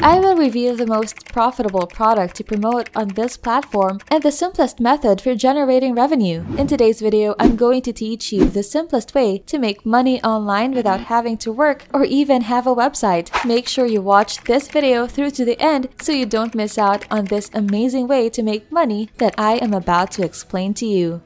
I will reveal the most profitable product to promote on this platform and the simplest method for generating revenue. In today's video, I'm going to teach you the simplest way to make money online without having to work or even have a website. Make sure you watch this video through to the end so you don't miss out on this amazing way to make money that I am about to explain to you.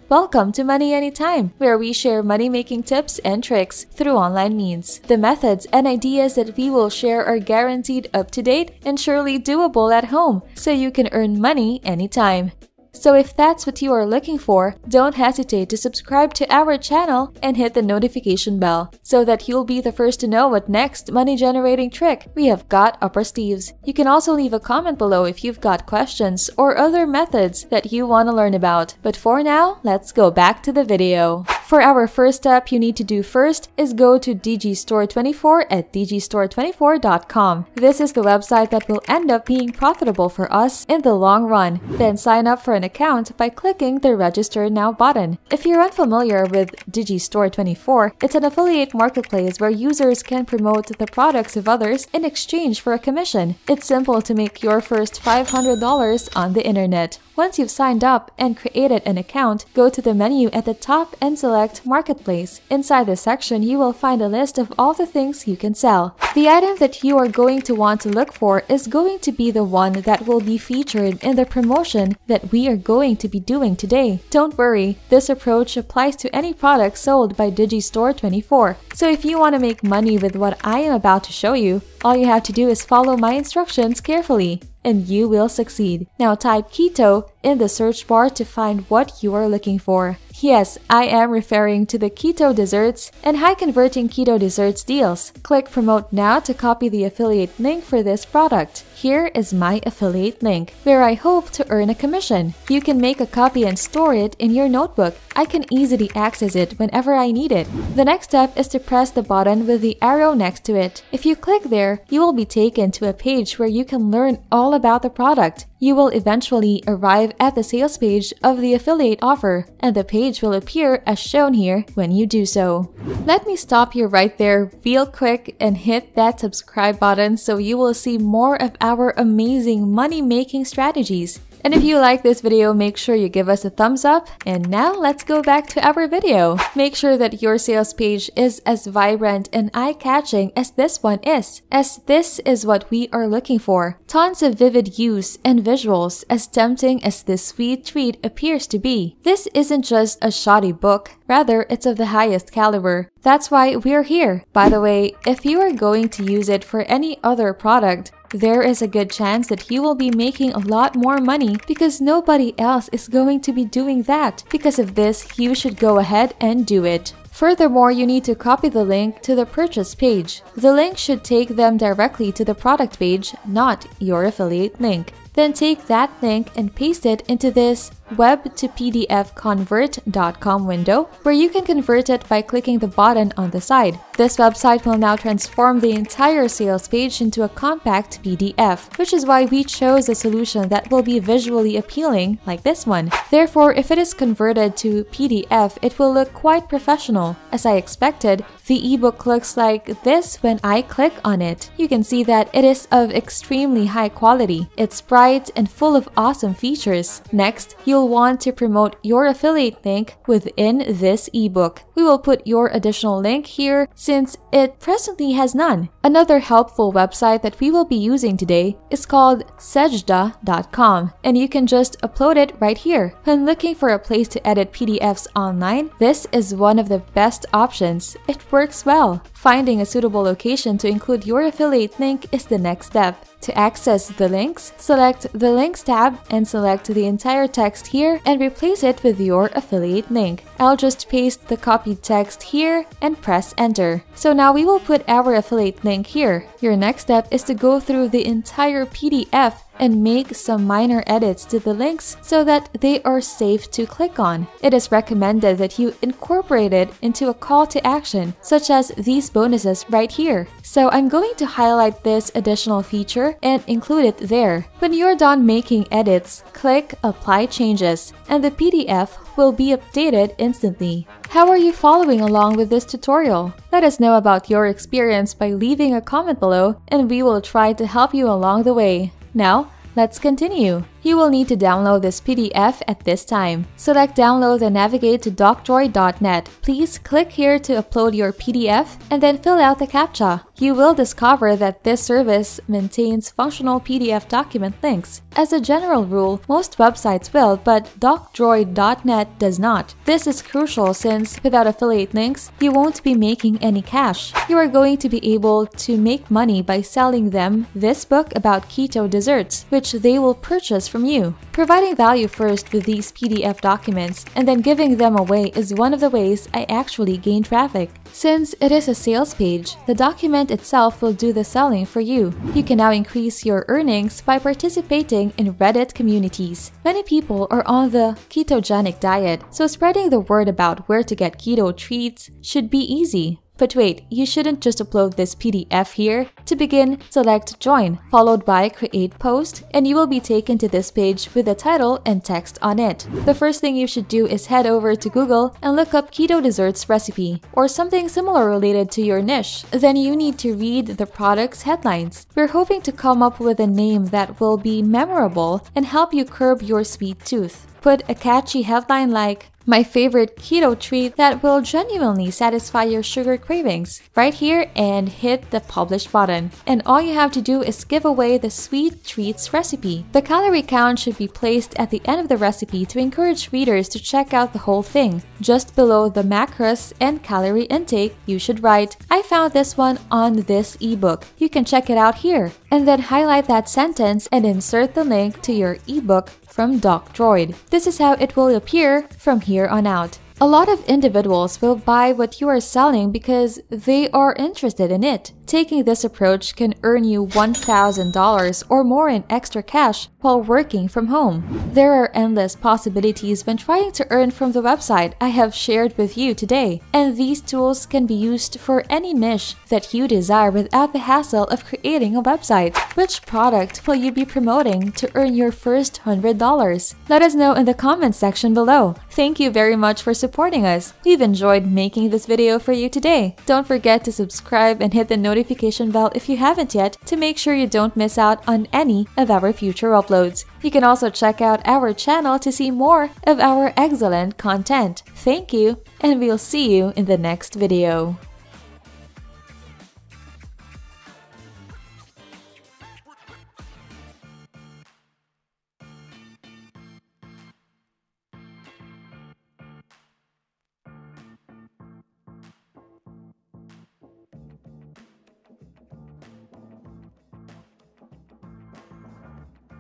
Welcome to Money Anytime, where we share money-making tips and tricks through online means. The methods and ideas that we will share are guaranteed up-to-date and surely doable at home, so you can earn money anytime. So if that's what you are looking for, don't hesitate to subscribe to our channel and hit the notification bell so that you'll be the first to know what next money-generating trick we have got up our sleeves. You can also leave a comment below if you've got questions or other methods that you want to learn about. But for now, let's go back to the video. For our first step, you need to do first is go to dgstore24 at dgstore24.com. This is the website that will end up being profitable for us in the long run. Then sign up for an account by clicking the Register Now button. If you're unfamiliar with dgstore24, it's an affiliate marketplace where users can promote the products of others in exchange for a commission. It's simple to make your first $500 on the internet. Once you've signed up and created an account, go to the menu at the top and select Marketplace. Inside this section, you will find a list of all the things you can sell. The item that you are going to want to look for is going to be the one that will be featured in the promotion that we are going to be doing today. Don't worry, this approach applies to any product sold by dgstore24. So if you want to make money with what I am about to show you, all you have to do is follow my instructions carefully, and you will succeed. Now type keto in the search bar to find what you are looking for. Yes, I am referring to the keto desserts and high-converting keto desserts deals. Click Promote Now to copy the affiliate link for this product. Here is my affiliate link, where I hope to earn a commission. You can make a copy and store it in your notebook. I can easily access it whenever I need it. The next step is to press the button with the arrow next to it. If you click there, you will be taken to a page where you can learn all about the product. You will eventually arrive at the sales page of the affiliate offer, and the page will appear as shown here when you do so. Let me stop you right there real quick and hit that subscribe button so you will see more of our amazing money-making strategies. And if you like this video, make sure you give us a thumbs up. And now let's go back to our video. Make sure that your sales page is as vibrant and eye-catching as this one is, as this is what we are looking for. Tons of vivid hues and visuals, as tempting as this sweet treat appears to be. This isn't just a shoddy book, rather it's of the highest caliber. That's why we're here. By the way, if you are going to use it for any other product, there is a good chance that you will be making a lot more money because nobody else is going to be doing that. Because of this, you should go ahead and do it. Furthermore, you need to copy the link to the purchase page. The link should take them directly to the product page, not your affiliate link. Then take that link and paste it into this web-to-pdf-convert.com window, where you can convert it by clicking the button on the side. This website will now transform the entire sales page into a compact PDF, which is why we chose a solution that will be visually appealing like this one. Therefore, if it is converted to PDF, it will look quite professional. As I expected, the ebook looks like this when I click on it. You can see that it is of extremely high quality. It's bright and full of awesome features. Next, you'll want to promote your affiliate link within this ebook. We will put your additional link here since it presently has none. Another helpful website that we will be using today is called Sejda.com, and you can just upload it right here. When looking for a place to edit PDFs online, this is one of the best options. It works well. Finding a suitable location to include your affiliate link is the next step. To access the links, select the Links tab and select the entire text here and replace it with your affiliate link. I'll just paste the copied text here and press enter. So now we will put our affiliate link here. Your next step is to go through the entire PDF and make some minor edits to the links so that they are safe to click on. It is recommended that you incorporate it into a call to action, such as these bonuses right here. So I'm going to highlight this additional feature picture and include it there. When you're done making edits, click Apply Changes, and the PDF will be updated instantly. How are you following along with this tutorial? Let us know about your experience by leaving a comment below, and we will try to help you along the way. Now, let's continue. You will need to download this PDF at this time. Select Download and navigate to docdroid.net. Please click here to upload your PDF and then fill out the CAPTCHA. You will discover that this service maintains functional PDF document links. As a general rule, most websites will, but docdroid.net does not. This is crucial since without affiliate links, you won't be making any cash. You are going to be able to make money by selling them this book about keto desserts, which they will purchase from you. Providing value first with these PDF documents and then giving them away is one of the ways I actually gain traffic. Since it is a sales page, the document itself will do the selling for you. You can now increase your earnings by participating in Reddit communities. Many people are on the ketogenic diet, so spreading the word about where to get keto treats should be easy. But wait, you shouldn't just upload this PDF here. To begin, select Join, followed by Create Post, and you will be taken to this page with a title and text on it. The first thing you should do is head over to Google and look up keto desserts recipe, or something similar related to your niche. Then you need to read the product's headlines. We're hoping to come up with a name that will be memorable and help you curb your sweet tooth. Put a catchy headline like, "My favorite keto treat that will genuinely satisfy your sugar cravings," right here and hit the publish button. And all you have to do is give away the sweet treats recipe. The calorie count should be placed at the end of the recipe to encourage readers to check out the whole thing. Just below the macros and calorie intake, you should write, "I found this one on this ebook. You can check it out here." And then highlight that sentence and insert the link to your ebook from DocDroid. This is how it will appear from here on out. A lot of individuals will buy what you are selling because they are interested in it. Taking this approach can earn you $1,000 or more in extra cash while working from home. There are endless possibilities when trying to earn from the website I have shared with you today, and these tools can be used for any niche that you desire without the hassle of creating a website. Which product will you be promoting to earn your first $100? Let us know in the comments section below. Thank you very much for supporting us. We've enjoyed making this video for you today. Don't forget to subscribe and hit the notification bell if you haven't yet to make sure you don't miss out on any of our future uploads. You can also check out our channel to see more of our excellent content. Thank you, and we'll see you in the next video.